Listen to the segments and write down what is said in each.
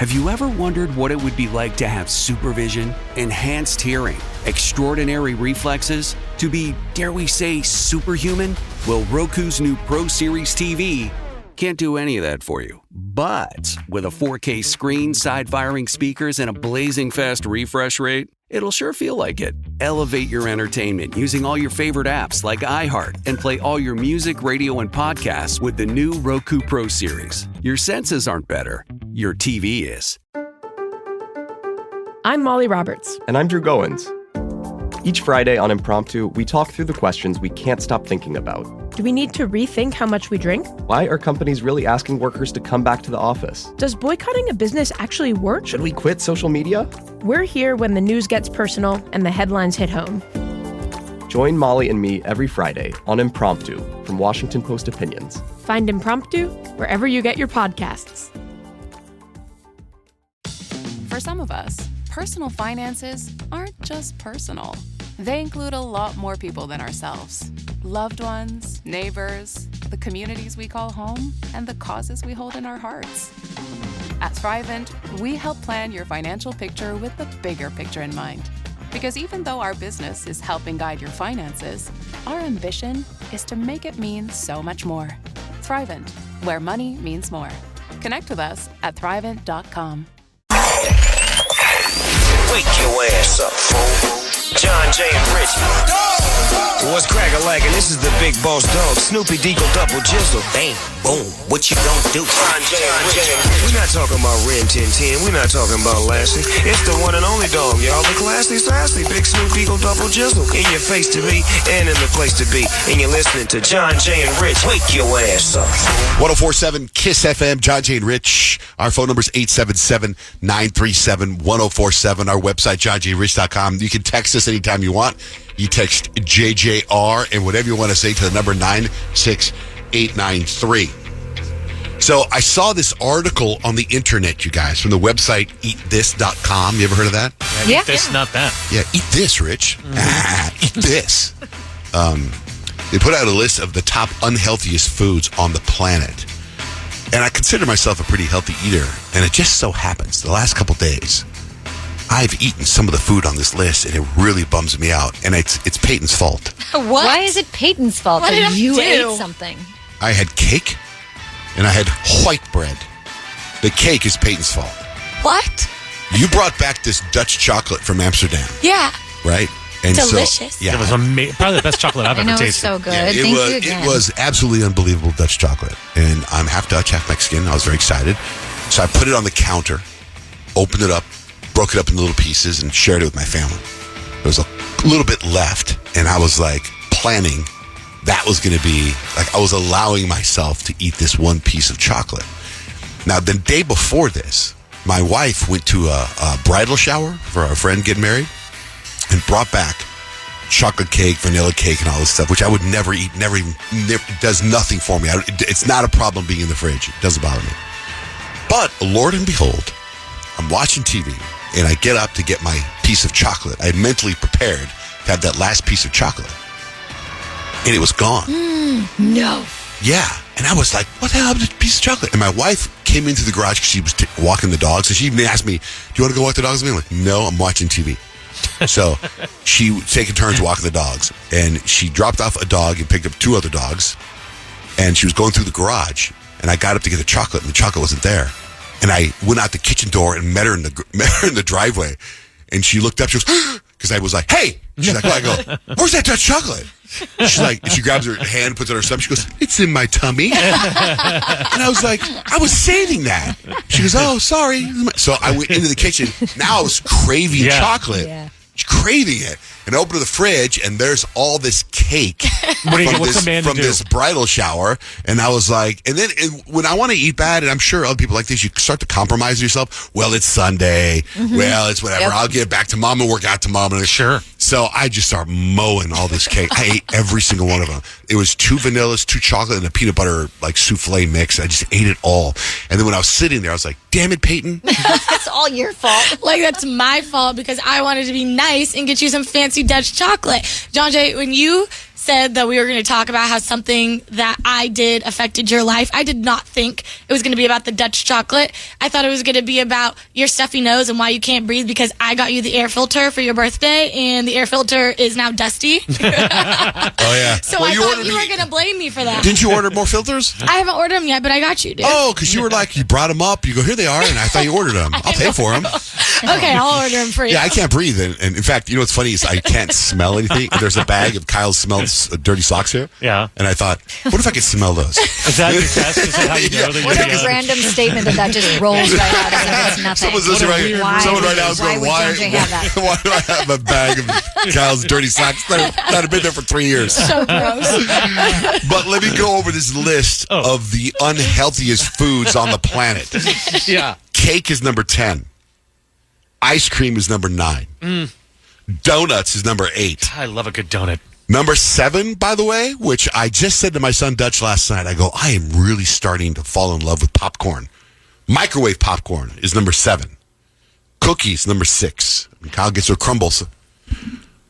Have you ever wondered what it would be like to have supervision, enhanced hearing, extraordinary reflexes, to be, dare we say, superhuman? Well, Roku's new Pro Series TV can't do any of that for you. But with a 4K screen, side-firing speakers, and a blazing fast refresh rate, it'll sure feel like it. Elevate your entertainment using all your favorite apps like iHeart and play all your music, radio, and podcasts with the new Roku Pro Series. Your senses aren't better. Your TV is. I'm Molly Roberts. And I'm Drew Goins. Each Friday on Impromptu, we talk through the questions we can't stop thinking about. Do we need to rethink how much we drink? Why are companies really asking workers to come back to the office? Does boycotting a business actually work? Should we quit social media? We're here when the news gets personal and the headlines hit home. Join Molly and me every Friday on Impromptu from Washington Post Opinions. Find Impromptu wherever you get your podcasts. For some of us, personal finances aren't just personal. They include a lot more people than ourselves. Loved ones, neighbors, the communities we call home, and the causes we hold in our hearts. At Thrivent, we help plan your financial picture with the bigger picture in mind. Because even though our business is helping guide your finances, our ambition is to make it mean so much more. Thrivent, where money means more. Connect with us at Thrivent.com. Wake your ass up, fool. John Jay and Rich. What's crack-a-lackin'? This is the big boss dog, Snoopy Deagle Double Jizzle. Bang, boom, what you gonna do? John Jay and Rich. We're not talking about Ren 1010. We're not talking about Lassie. It's the one and only dog, y'all. The classy, sassy, big Snoop Deagle Double Jizzle. In your face to be, and in the place to be. And you're listening to John Jay and Rich. Wake your ass up. 104.7 KISS FM, John Jay and Rich. Our phone number is 877-937-1047. Our website, johnjayrich.com. You can text us anytime you want. You text JJR and whatever you want to say to the number 96893. So I saw this article on the internet, you guys, from the website eatthis.com. You ever heard of that? Yeah. Eat this, not that. Yeah, eat this, Rich. Eat this. They put out a list of the top unhealthiest foods on the planet. And I consider myself a pretty healthy eater. And it just so happens, the last couple days, I've eaten some of the food on this list, and it really bums me out. And it's Peyton's fault. What? Why is it Peyton's fault that you ate something? I had cake, and I had white bread. The cake is Peyton's fault. What? You brought back this Dutch chocolate from Amsterdam. Yeah. Right? And delicious. So, yeah. It was probably the best chocolate I've ever tasted. It was so good. Yeah, it was absolutely unbelievable Dutch chocolate. And I'm half Dutch, half Mexican. I was very excited. So I put it on the counter, opened it up, broke it up into little pieces, and shared it with my family. There was a little bit left, and I was like planning that was going to be, like I was allowing myself to eat this one piece of chocolate. Now, the day before this, my wife went to a bridal shower for our friend getting married and brought back chocolate cake, vanilla cake, and all this stuff, which I would never eat, never does nothing for me. It's not a problem being in the fridge. It doesn't bother me. But, Lord and behold, I'm watching TV, and I get up to get my piece of chocolate. I mentally prepared to have that last piece of chocolate. And it was gone. No. Yeah. And I was like, what the hell happened to this piece of chocolate? And my wife came into the garage because she was walking the dogs. And she even asked me, do you want to go walk the dogs with me? I'm like, no, I'm watching TV. So she was taking turns walking the dogs. And she dropped off a dog and picked up two other dogs. And she was going through the garage. And I got up to get the chocolate, and the chocolate wasn't there. And I went out the kitchen door and met her in the driveway. And she looked up. She goes, because I was like, hey. She's like, well, I go, where's that Dutch chocolate? She's like, she grabs her hand, puts it on her stomach. She goes, it's in my tummy. And I was like, I was saving that. She goes, oh, sorry. So I went into the kitchen. Now I was craving chocolate. Yeah. Craving it. And I opened the fridge, and there's all this cake from this bridal shower. And I was like, and then when I want to eat bad, and I'm sure other people like this, you start to compromise yourself. Well, it's Sunday. Mm-hmm. Well, it's whatever. Yep. I'll get back to mom and work out tomorrow. Sure. So I just start mowing all this cake. I ate every single one of them. It was 2 vanillas, 2 chocolate, and a peanut butter like souffle mix. I just ate it all. And then when I was sitting there, I was like, damn it, Peyton. That's all your fault. Like, that's my fault because I wanted to be nice and get you some fancy Dutch chocolate. John Jay, when you said that we were going to talk about how something that I did affected your life. I did not think it was going to be about the Dutch chocolate. I thought it was going to be about your stuffy nose and why you can't breathe because I got you the air filter for your birthday, and the air filter is now dusty. Oh, yeah. So I thought you were going to blame me for that. Didn't you order more filters? I haven't ordered them yet, but I got you, dude. Oh, because you were like, you brought them up. You go, here they are, and I thought you ordered them. I'll pay for them. Okay, I'll order them for you. Yeah, I can't breathe. And in fact, you know what's funny is I can't smell anything. And there's a bag of Kyle smells dirty socks here. Yeah. And I thought, what if I could smell those? Is that your test? Is that how you know that What you're a random statement that just rolls right out as if it's nothing. Someone's listening someone right now is going, why do I have a bag of Kyle's dirty socks that have been there for 3 years? So gross. But let me go over this list of the unhealthiest foods on the planet. Yeah. Cake is number 10. Ice cream is number 9. Donuts is number 8. I love a good donut. Number 7, by the way, which I just said to my son Dutch last night, I go, I am really starting to fall in love with popcorn. Microwave popcorn is number 7. Cookies, number 6. Kyle gets her crumbles.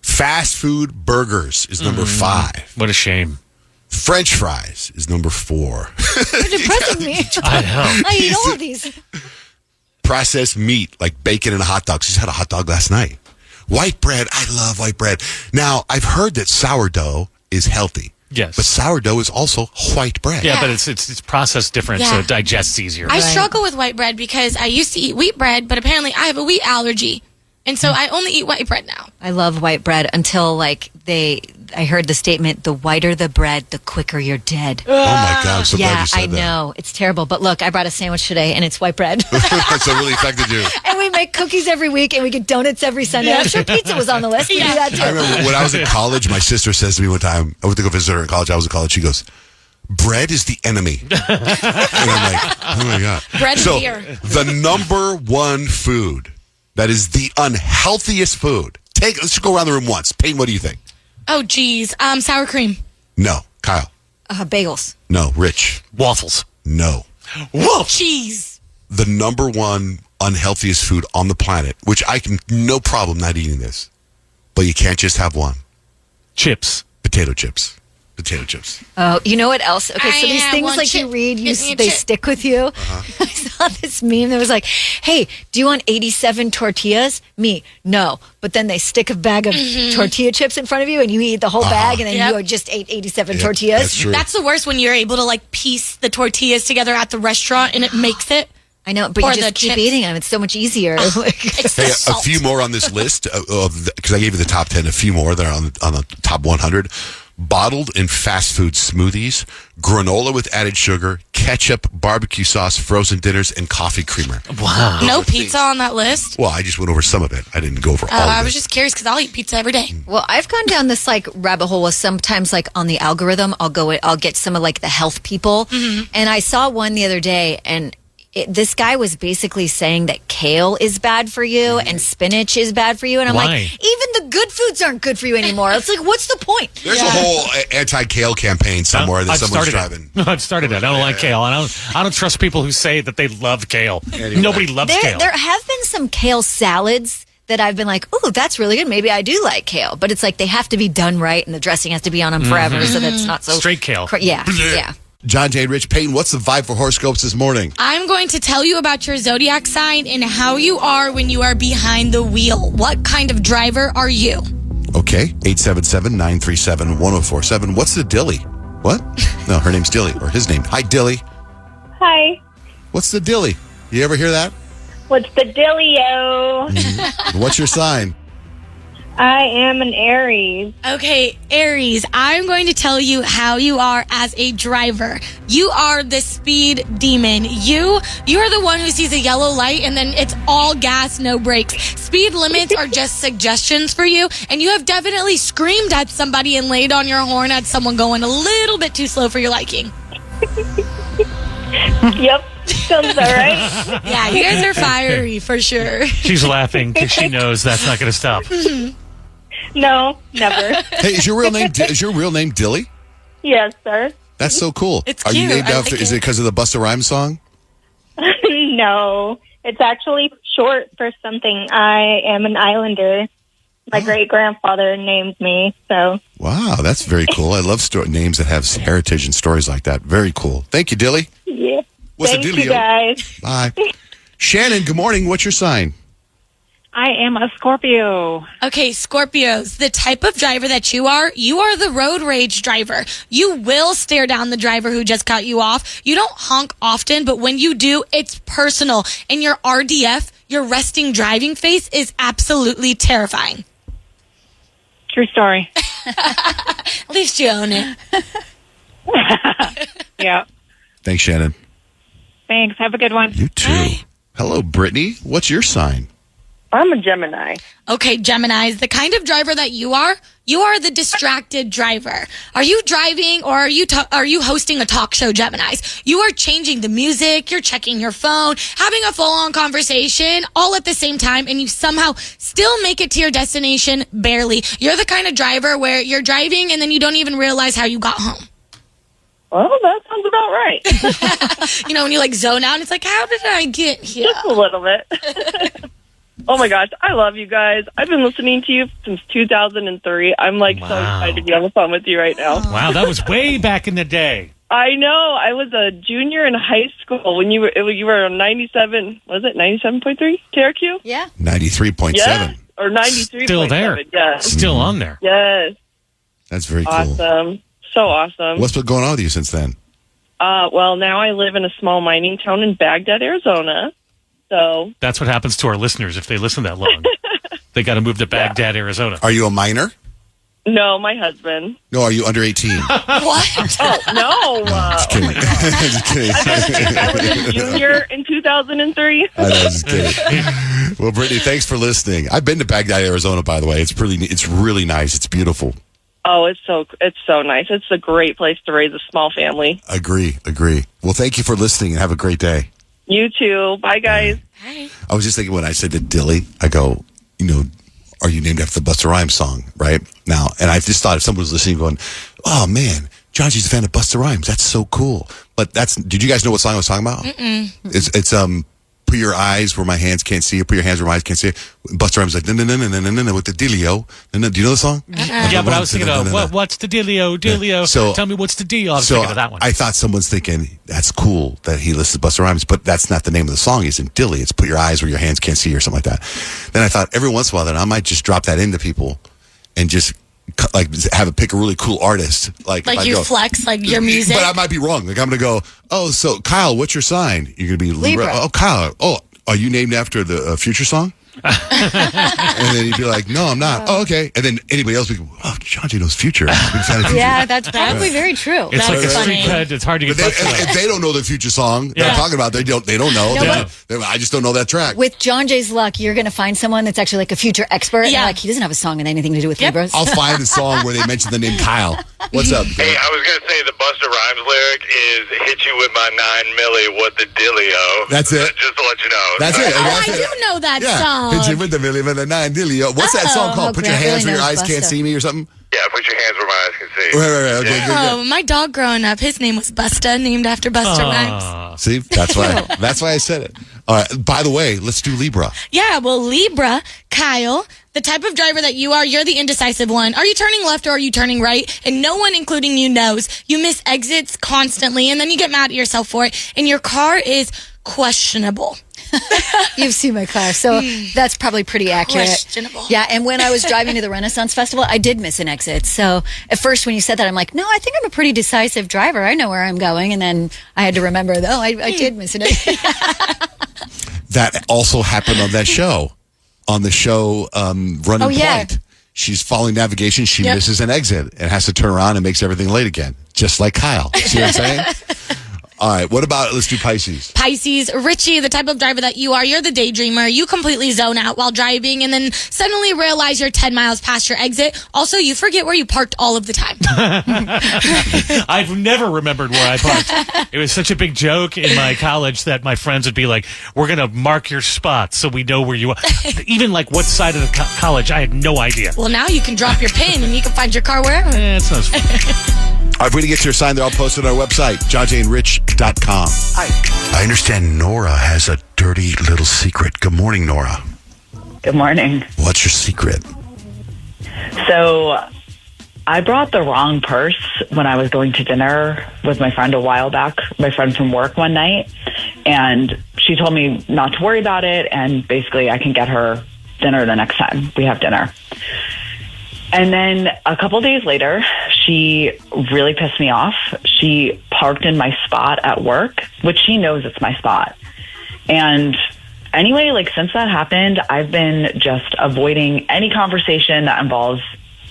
Fast food burgers is number 5. What a shame. French fries is number 4. You're depressing me. I know. I eat all of these. Processed meat, like bacon and a hot dog. She's had a hot dog last night. White bread. I love white bread. Now, I've heard that sourdough is healthy. Yes. But sourdough is also white bread. Yeah, but it's processed different, so it digests easier. I struggle with white bread because I used to eat wheat bread, but apparently I have a wheat allergy. And so I only eat white bread now. I love white bread until I heard the statement, the whiter the bread, the quicker you're dead. Oh my God, I'm so glad Yeah, you said I that. know. It's terrible. But look, I brought a sandwich today and it's white bread. So it really affected you. And we make cookies every week and we get donuts every Sunday. I'm sure pizza was on the list. We do that too. I remember when I was in college, my sister says to me one time, I went to go visit her in college. I was in college. She goes, bread is the enemy. And I'm like, oh my God. Bread and beer. The number 1 food that is the unhealthiest food. Let's go around the room once. Payne, what do you think? Oh, geez. Sour cream. No. Kyle? Bagels. No. Rich? Waffles. No. Cheese. The number 1 unhealthiest food on the planet, which I can no problem not eating this, but you can't just have one. Chips. Potato chips. Potato chips. Oh, you know what else? Okay, so I these have things one like chip. you read, Give me a they chip. stick with you. I saw this meme that was like, hey, do you want 87 tortillas? Me, no. But then they stick a bag of tortilla chips in front of you and you eat the whole bag and then you just ate 87 tortillas. That's true. That's the worst when you're able to piece the tortillas together at the restaurant and it makes it. I know, but Or you the just keep chips. eating them. It's so much easier. It's the Hey, a salt. few more on this list because I gave you the top 10. A few more that are on the top 100. Bottled and fast food smoothies, granola with added sugar, ketchup, barbecue sauce, frozen dinners, and coffee creamer. Wow. No pizza on that list. Well, I just went over some of it. I didn't go over all of it. I was just curious because I'll eat pizza every day. Well, I've gone down this rabbit hole with sometimes on the algorithm, I'll get some of the health people. And I saw one the other day and this guy was basically saying that kale is bad for you and spinach is bad for you. And I'm Why? like, even the good foods aren't good for you anymore. It's like, what's the point? There's a whole anti-kale campaign somewhere that I've someone's started driving. it. I've started it. I don't like kale. I don't trust people who say that they love kale. Nobody loves kale. There have been some kale salads that I've been like, oh, that's really good. Maybe I do like kale. But it's like they have to be done right and the dressing has to be on them forever so that's not so... Straight kale. Yeah. John J. and Rich Payne, what's the vibe for horoscopes this morning? I'm going to tell you about your zodiac sign and how you are when you are behind the wheel. What kind of driver are you? Okay, 877-937-1047. What's the Dilly? What? No, her name's Dilly, or his name. Hi, Dilly. Hi. What's the Dilly? You ever hear that? What's the dealio? What's your sign? I am an Aries. Okay, Aries, I'm going to tell you how you are as a driver. You are the speed demon. You're the one who sees a yellow light and then it's all gas, no brakes. Speed limits are just suggestions for you, and you have definitely screamed at somebody and laid on your horn at someone going a little bit too slow for your liking. Yep, sounds all right. Yeah, you guys are fiery for sure. She's laughing because she knows that's not going to stop. No, never. Hey, is your real name Dilly? Yes, sir. That's so cool. It's Are you cute. named I after? like Is it. it because of the Busta Rhymes song? No, it's actually short for something. I am an Islander. My great-grandfather named me, so. Wow, that's very cool. I love names that have heritage and stories like that. Very cool. Thank you, Dilly. Yeah. What's Thank the you, dealio? guys. Bye. Shannon, good morning. What's your sign? I am a Scorpio. Okay, Scorpios, the type of driver that you are the road rage driver. You will stare down the driver who just cut you off. You don't honk often, but when you do, it's personal. And your RDF, your resting driving face, is absolutely terrifying. True story. At least you own it. Yeah. Thanks, Shannon. Thanks. Have a good one. You too. Hello, Brittany. What's your sign? I'm a Gemini. Okay, Geminis, the kind of driver that you are the distracted driver. Are you driving or are you hosting a talk show, Geminis? You are changing the music, you're checking your phone, having a full-on conversation all at the same time, and you somehow still make it to your destination barely. You're the kind of driver where you're driving and then you don't even realize how you got home. Well, that sounds about right. You know, when you like zone out, it's like, how did I get here? Just a little bit. Oh my gosh, I love you guys. I've been listening to you since 2003. I'm like so excited to be on the phone with you right now. Wow, that was way back in the day. I know. I was a junior in high school when you were on 97. Was it 97.3 KRQ? Yeah. 93.7. Yeah, or 93.7. Still there. Yes. Still on there. Yes. That's very cool. Awesome. So awesome. What's been going on with you since then? Well, now I live in a small mining town in Baghdad, Arizona. So That's what happens to our listeners if they listen that long. They got to move to Baghdad, Arizona. Are you a minor? No, my husband. No, are you under 18? What? Oh, no. Just kidding. Just kidding. I was a junior in 2003. I know, just kidding. Well, Brittany, thanks for listening. I've been to Baghdad, Arizona, by the way. It's really nice. It's beautiful. Oh, it's so nice. It's a great place to raise a small family. Agree. Well, thank you for listening and have a great day. You too. Bye, guys. Hi. I was just thinking when I said to Dilly, I go, are you named after the Busta Rhymes song, right? Now, and I just thought if someone was listening going, oh man, John G's a fan of Busta Rhymes. That's so cool. But did you guys know what song I was talking about? Mm-mm. It's put your eyes where my hands can't see it. Put your hands where my eyes can't see it. Busta Rhymes like, no, with the dealio. Do you know the song? Yeah, but I was thinking of, what's the dealio? Yeah. So, tell me what's the deal. I was thinking of that one. I thought someone's thinking, that's cool that he listens to Busta Rhymes, but that's not the name of the song. It's in Dilly. It's put your eyes where your hands can't see or something like that. Then I thought every once in a while, then I might just drop that into people and just like have it pick a really cool artist. Like you flex like your music. But I might be wrong. Like I'm going to go, oh, so Kyle, what's your sign? You're going to be Libra. Oh, Kyle. Oh, are you named after the Future song? And then you'd be like, no, I'm not. Oh, okay. And then anybody else would go, oh, John G knows Future. Yeah, that's probably very true. It's That's like a funny. street cred. It's hard to get But bucks away. if they don't know the Future song that I'm Yeah. talking about, they don't know. No, I just don't know that track. With John Jay's luck, you're going to find someone that's actually like a future expert. Yeah. And like, he doesn't have a song and anything to do with Libras. I'll find the song where they mention the name Kyle. What's up? Hey, I was going to say the Busta Rhymes lyric is hit you with my 9 milli, what the dealio. That's it. Just to let you know. That's it. Oh, That's I it. do know that Yeah. song. Hit you with the Billy with the 9 Dilio. What's that song called? Put your Grant hands really where your knows eyes can't Busta. see me or something? Yeah, put your hands where my eyes can see. Right. Okay, good. Oh, my dog growing up, his name was Busta, named after Busta Rhymes. See, that's why I said it. All right. By the way, let's do Libra. Yeah, well, Libra, Kyle, the type of driver that you are, you're the indecisive one. Are you turning left or are you turning right? And no one, including you, knows. You miss exits constantly, and then you get mad at yourself for it. And your car is questionable. You've seen my car, so that's probably pretty accurate. Questionable. Yeah, and when I was driving to the Renaissance Festival, I did miss an exit. So at first when you said that, I'm like, no, I think I'm a pretty decisive driver. I know where I'm going. And then I had to remember, I did miss an exit. That also happened on that show. On the show Running Point. She's following navigation. She misses an exit and has to turn around and makes everything late again. Just like Kyle. See what I'm saying? All right. What about, let's do Pisces. Pisces, Richie, the type of driver that you are, you're the daydreamer. You completely zone out while driving and then suddenly realize you're 10 miles past your exit. Also, you forget where you parked all of the time. I've never remembered where I parked. It was such a big joke in my college that my friends would be like, we're going to mark your spots so we know where you are. Even like what side of the college, I had no idea. Well, now you can drop your pin and you can find your car wherever. It's not as fun. All right, if we're going to get your sign, they're all posted on our website, johnjayandrich.com. Hi. I understand Nora has a dirty little secret. Good morning, Nora. Good morning. What's your secret? So I brought the wrong purse when I was going to dinner with my friend a while back, my friend from work one night. And she told me not to worry about it. And basically I can get her dinner the next time we have dinner. And then a couple days later, she really pissed me off. She parked in my spot at work, which she knows it's my spot. And anyway, like since that happened, I've been just avoiding any conversation that involves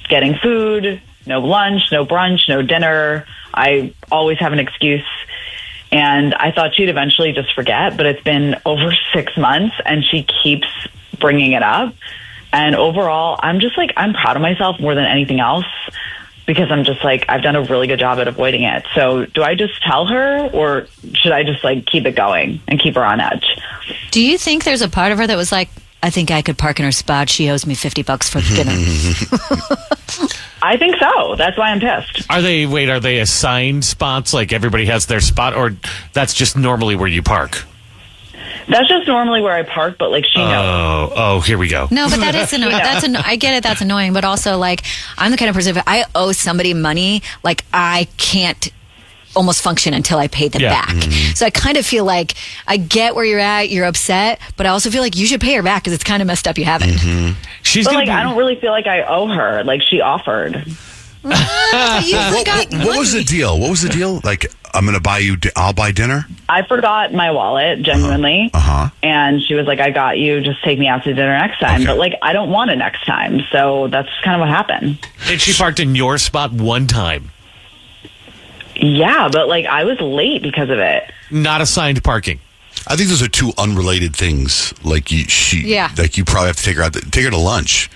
getting food, no lunch, no brunch, no dinner. I always have an excuse. And I thought she'd eventually just forget, but it's been over 6 months and she keeps bringing it up. And overall, I'm proud of myself more than anything else because I'm just like, I've done a really good job at avoiding it. So do I just tell her or should I just like keep it going and keep her on edge? Do you think there's a part of her that was like, I think I could park in her spot. She owes me $50 for dinner. I think so. That's why I'm pissed. Are they assigned spots? Like everybody has their spot, or that's just normally where you park? That's just normally where I park, but like she knows. Oh, here we go. No, but that is annoying. I get it. That's annoying. But also, like, I'm the kind of person, if I owe somebody money, like, I can't almost function until I pay them back. So I kind of feel like I get where you're at. You're upset, but I also feel like you should pay her back because it's kind of messed up you haven't. But like, I don't really feel like I owe her. Like she offered. What was the deal? What was the deal? Like, I'm going to buy you, I'll buy dinner? I forgot my wallet, genuinely. And she was like, I got you, just take me out to dinner next time. But like, I don't want it next time. So that's kind of what happened. And she parked in your spot one time. Yeah, but like I was late because of it. Not assigned parking. I think those are two unrelated things. Like you probably have to take her to lunch.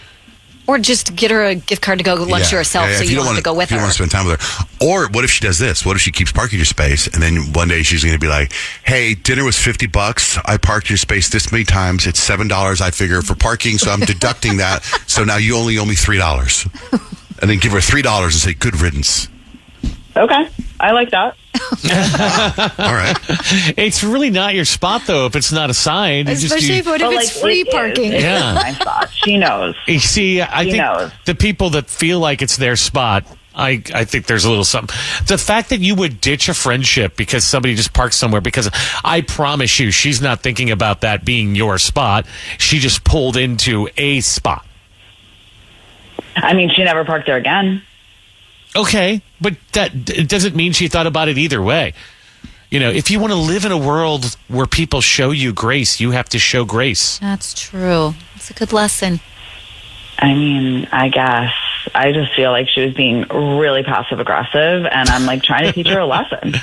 Or just get her a gift card to go lunch herself so you don't have to go with her. You don't want to spend time with her. Or what if she does this? What if she keeps parking your space and then one day she's going to be like, hey, dinner was $50. I parked your space this many times. It's $7, I figure, for parking. So I'm deducting that. So now you only owe me $3. And then give her $3 and say, good riddance. Okay. I like that. All right. It's really not your spot, though, if it's not assigned. Especially if it's free parking. Yeah. It's my spot. She knows. You see, I think the people that feel like it's their spot, I think there's a little something. The fact that you would ditch a friendship because somebody just parked somewhere, because I promise you, she's not thinking about that being your spot. She just pulled into a spot. I mean, she never parked there again. Okay, but it doesn't mean she thought about it either way. You know, if you want to live in a world where people show you grace, you have to show grace. That's true. It's a good lesson. I mean, I guess. I just feel like she was being really passive aggressive, and I'm like trying to teach her a lesson.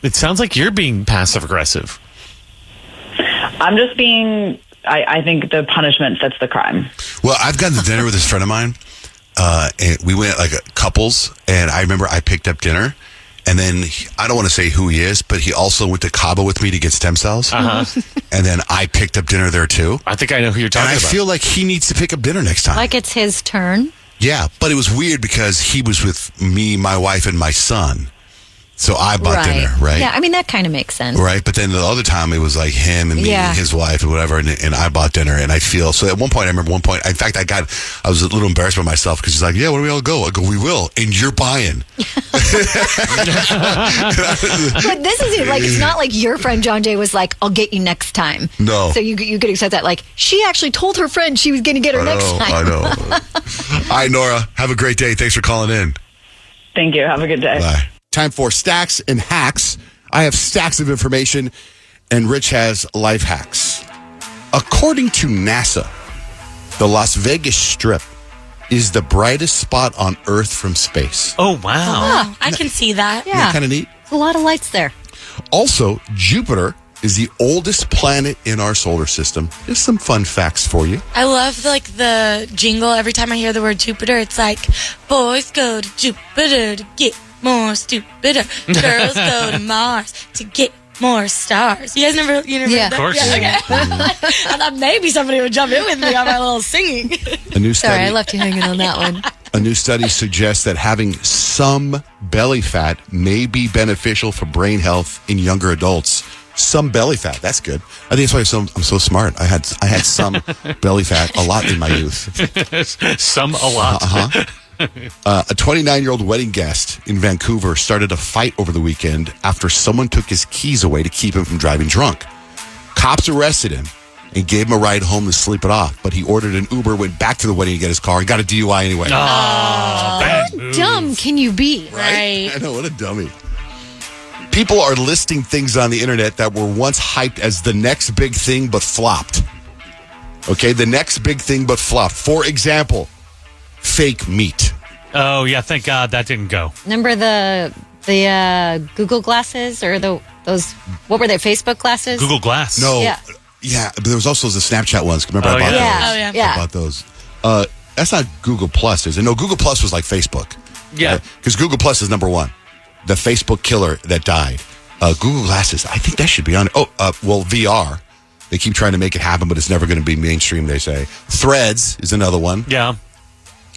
It sounds like you're being passive aggressive. I'm just being. I think the punishment fits the crime. Well, I've gotten to dinner with this friend of mine. And we went like couples, and I remember I picked up dinner, and then I don't want to say who he is, but he also went to Cabo with me to get stem cells. And then I picked up dinner there too. I think I know who you're talking about. And I feel like he needs to pick up dinner next time. Like it's his turn. Yeah, but it was weird because he was with me, my wife, and my son. So I bought dinner, right? Yeah, I mean, that kind of makes sense. Right, but then the other time it was like him and me and his wife and whatever, and I bought dinner, and I feel, so at one point, I remember in fact, I was a little embarrassed by myself because he's like, yeah, where do we all go? I go, we will, and you're buying. But this is it, like, it's not like your friend John Jay was like, I'll get you next time. No. So you could accept that, like, she actually told her friend she was going to get her next time. I know. All right, Nora, have a great day. Thanks for calling in. Thank you. Have a good day. Bye. Time for Stacks and Hacks. I have stacks of information, and Rich has life hacks. According to NASA, the Las Vegas Strip is the brightest spot on Earth from space. Oh, wow. I can see that. Yeah. Kind of neat. A lot of lights there. Also, Jupiter is the oldest planet in our solar system. There's some fun facts for you. I love like the jingle. Every time I hear the word Jupiter, it's like, boys go to Jupiter to get more stupider. Girls go to Mars to get more stars. You guys never heard that? Of course. Yeah, okay. I thought maybe somebody would jump in with me on my little singing. A new study. Sorry, I left you hanging on that one. A new study suggests that having some belly fat may be beneficial for brain health in younger adults. Some belly fat. That's good. I think that's why I'm so smart. I had some belly fat a lot in my youth. Some a lot. A 29-year-old wedding guest in Vancouver started a fight over the weekend after someone took his keys away to keep him from driving drunk. Cops arrested him and gave him a ride home to sleep it off, but he ordered an Uber, went back to the wedding to get his car, and got a DUI anyway. How dumb can you be? Right? I know, what a dummy. People are listing things on the internet that were once hyped as the next big thing but flopped. Okay, the next big thing but flopped. For example, fake meat. Oh, yeah, thank God that didn't go. Remember the Google glasses or those, what were they, Facebook glasses? Google Glass. No. Yeah, but there was also the Snapchat ones. Remember I bought those? I bought those. That's not Google Plus, is it? No, Google Plus was like Facebook. Yeah. Because Google Plus is number one. The Facebook killer that died. Google Glasses, I think that should be on. Well, VR. They keep trying to make it happen, but it's never going to be mainstream, they say. Threads is another one. Yeah.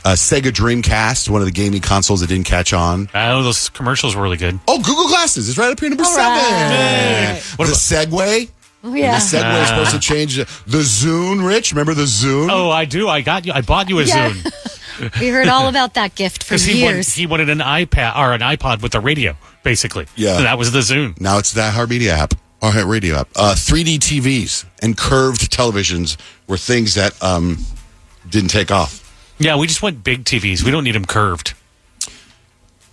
Sega Dreamcast, one of the gaming consoles that didn't catch on. Oh, those commercials were really good. Oh, Google Glasses is right up here, number 7. Right. The Segway. Oh, yeah. The Segway is supposed to change. The Zune, Rich. Remember the Zune? Oh, I do. I bought you a Zune. We heard all about that gift for years. He wanted an iPad or an iPod with a radio, basically. Yeah. And that was the Zune. Now it's the iHeartMedia app, or radio app. 3D TVs and curved televisions were things that didn't take off. Yeah, we just want big TVs. We don't need them curved.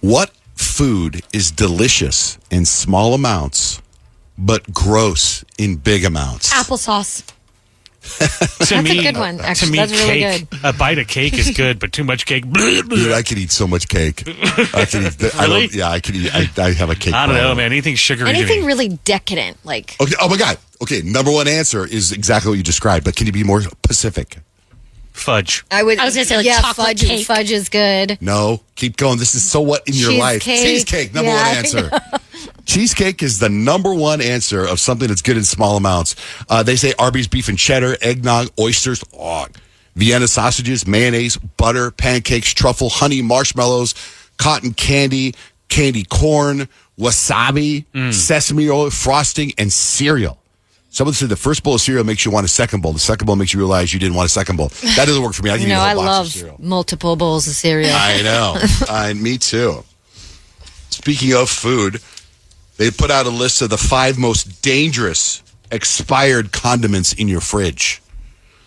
What food is delicious in small amounts, but gross in big amounts? Applesauce. That's a good one, actually. To me, That's really cake, good. A bite of cake is good, but too much cake. Dude, I could eat so much cake. I could eat. Really? I could eat. I have a cake. I don't know, man. Anything sugary. Anything really decadent, like. Okay. Oh my God. Okay. Number one answer is exactly what you described, but can you be more specific? Fudge. I was gonna say, like, chocolate fudge. cake. Fudge is good. No, keep going. This is so what in your life? Cheesecake, number one answer. Cheesecake is the number one answer of something that's good in small amounts. They say Arby's beef and cheddar, eggnog, oysters, Vienna sausages, mayonnaise, butter, pancakes, truffle, honey, marshmallows, cotton candy, candy corn, wasabi, sesame oil, frosting, and cereal. Someone said the first bowl of cereal makes you want a second bowl. The second bowl makes you realize you didn't want a second bowl. That doesn't work for me. I can eat a whole box of cereal. love multiple bowls of cereal. I know. Me too. Speaking of food, they put out a list of the 5 most dangerous expired condiments in your fridge.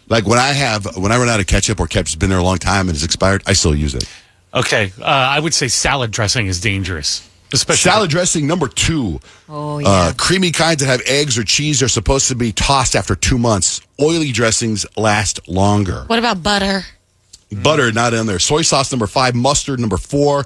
Like when I run out of ketchup or ketchup's been there a long time and it's expired, I still use it. Okay. I would say salad dressing is dangerous. Especially salad dressing, number 2. Oh, yeah. Creamy kinds that have eggs or cheese are supposed to be tossed after 2 months. Oily dressings last longer. What about butter? Butter, not in there. Soy sauce, number 5. Mustard, number 4.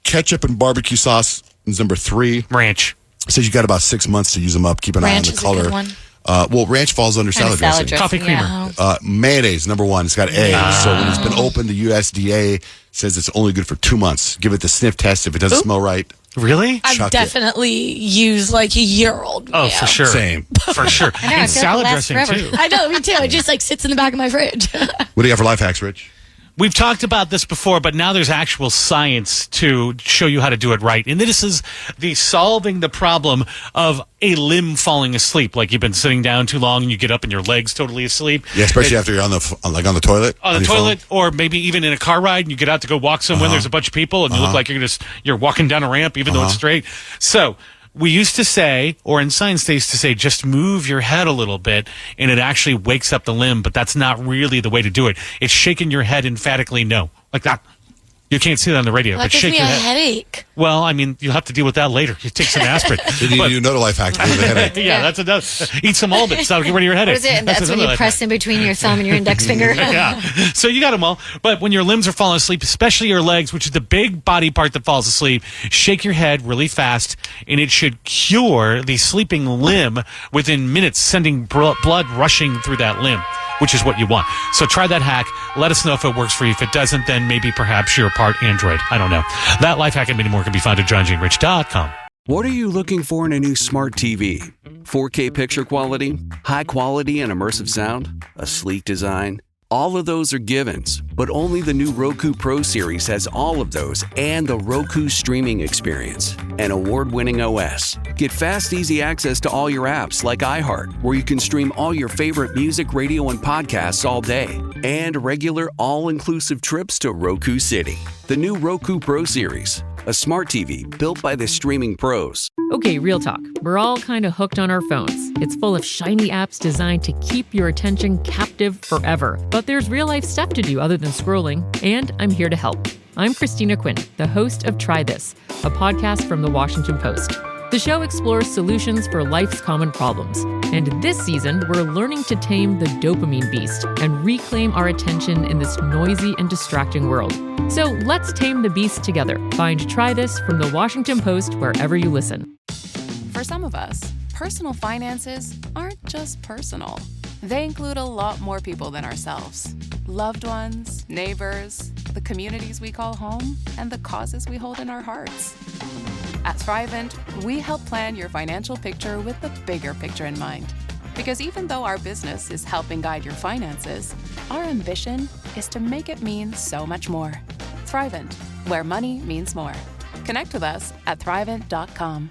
Ketchup and barbecue sauce is number 3. Ranch. It says you got about 6 months to use them up. Keep an eye on the color. Ranch is a good one. Well, ranch falls under salad dressing. Coffee creamer. Mayonnaise, number 1. It's got eggs. So when it's been opened, the USDA says it's only good for 2 months. Give it the sniff test. If it doesn't smell right. Really? I've definitely used like a year-old. Oh, for sure. Same. For sure. I know, And salad dressing, too. I know, me too. It just like sits in the back of my fridge. What do you have for life hacks, Rich? We've talked about this before, but now there's actual science to show you how to do it right. And this is the solving the problem of a limb falling asleep. Like you've been sitting down too long and you get up and your leg's totally asleep. Yeah, especially after you're on the toilet. On the toilet, or maybe even in a car ride and you get out to go walk somewhere and there's a bunch of people and you look like you're walking down a ramp even though it's straight. So we used to say, or in science they used to say, just move your head a little bit and it actually wakes up the limb, but that's not really the way to do it. It's shaking your head emphatically no. Like that. You can't see that on the radio, That but gives shake me your a head. headache. Well, I mean, you'll have to deal with that later. You take some aspirin. You need another life hack to deal with the headache. Yeah, that's another. Eat some Almonds. That'll get rid of your headache. What is it? That's when another you life press hack. in between your thumb and your index finger. Yeah. So you got them all. But when your limbs are falling asleep, especially your legs, which is the big body part that falls asleep, shake your head really fast, and it should cure the sleeping limb within minutes, sending blood rushing through that limb, which is what you want. So try that hack. Let us know if it works for you. If it doesn't, then maybe perhaps you're part Android. I don't know. That life hack and many more can be found at johnjanerich.com. What are you looking for in a new smart TV? 4K picture quality? High quality and immersive sound? A sleek design? All of those are givens, but only the new Roku Pro Series has all of those and the Roku streaming experience, an award-winning OS. Get fast, easy access to all your apps like iHeart, where you can stream all your favorite music, radio, and podcasts all day, and regular all-inclusive trips to Roku City. The new Roku Pro Series, a smart TV built by the streaming pros. Okay, real talk. We're all kind of hooked on our phones. It's full of shiny apps designed to keep your attention captive forever. But there's real-life stuff to do other than scrolling, and I'm here to help. I'm Christina Quinn, the host of Try This, a podcast from The Washington Post. The show explores solutions for life's common problems. And this season, we're learning to tame the dopamine beast and reclaim our attention in this noisy and distracting world. So let's tame the beast together. Find Try This from The Washington Post wherever you listen. For some of us, personal finances aren't just personal. They include a lot more people than ourselves. Loved ones, neighbors, the communities we call home, and the causes we hold in our hearts. At Thrivent, we help plan your financial picture with the bigger picture in mind. Because even though our business is helping guide your finances, our ambition is to make it mean so much more. Thrivent, where money means more. Connect with us at Thrivent.com.